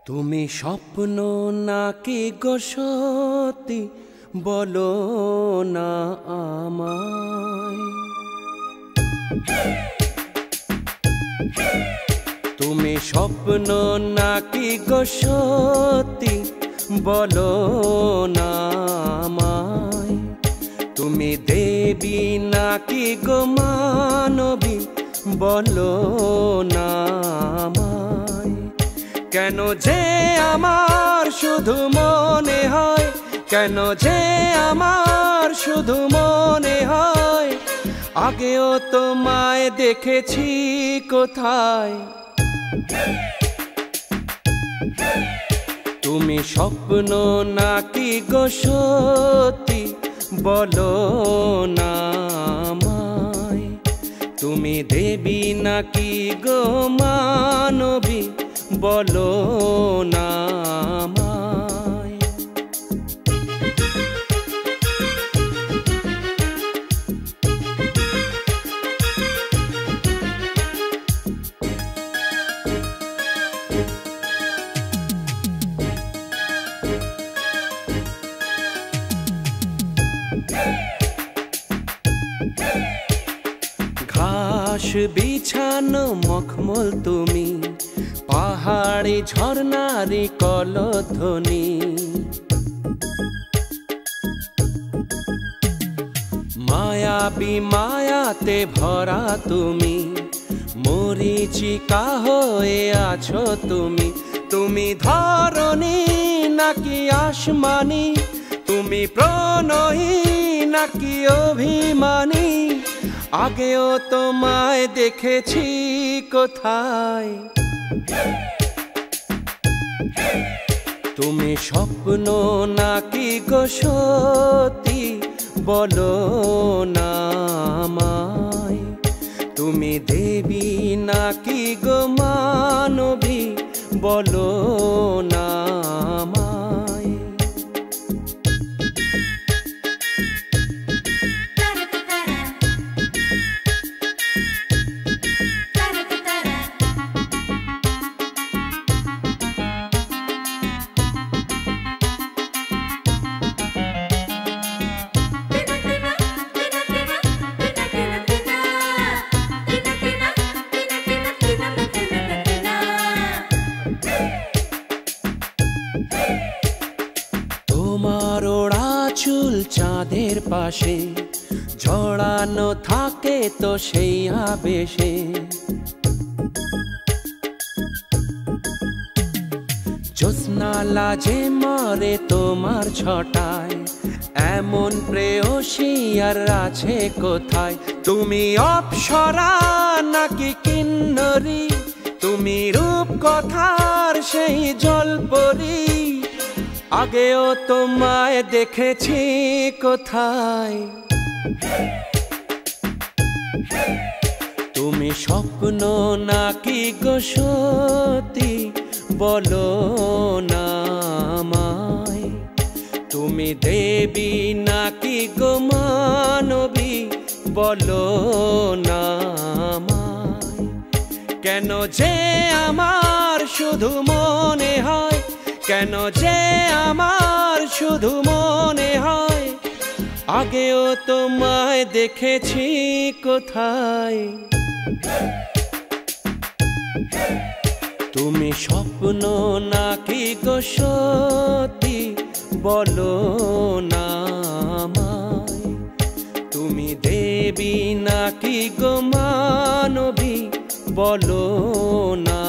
তুমি স্বপ্ন নাকি গো সত্যি বলো না আমায়। তুমি স্বপ্ন নাকি গো সত্যি বলো না আমায়। তুমি দেবী নাকি গো মানবী বলো না আমায়। কেন যে আমার শুধু মনে হয়, কেন যে আমার শুধু মনে হয় আগেও তোমায় দেখেছি কোথায়। তুমি স্বপ্ন নাকি গো সত্যি বলো না আমায়। তুমি দেবী নাকি গো মানবী বলো না আমায়। ঘাস বিছানো মখমল তুমি, পাহাড়ি ঝর্ণারি কলধ্বনি। মায়াবী মায়াতে ভরা তুমি, মরীচিকা হয়ে আছো তুমি। তুমি ধরণী নাকি আসমানি, তুমি প্রণয়ী নাকি অভিমানী আগেও তোমায় দেখেছি কোথায়। তুমি স্বপ্ন নাকি গো সত্যি বলো না আমায়। তুমি দেবী নাকি গো মানবী বলো না আমায়। তোমার ওড়া চুল চাঁদের পাশে জড়ানো থাকে তো সেই আবেশে। জ্যোৎস্না লাজে মরে তোমার ছটায়, এমন প্রেয়সী আর আছে কোথায়। তুমি অপ্সরা নাকি কিন্নরী, তুমি রূপ কথার সেই জলপরী আগেও তোমায় দেখেছি কোথায়। তুমি স্বপ্ন নাকি গো সত্যি বলো না আমায়। তুমি দেবী নাকি গো মানবী বলো না আমায়। কেন যে আমার শুধু মনে হয়, কেন যে আমার শুধু মনে হয় আগেও তোমায় দেখেছি কোথায়। তুমি স্বপ্ন নাকি গো সত্যি বলো না আমায়। তুমি দেবী নাকি গো মানবী বলো না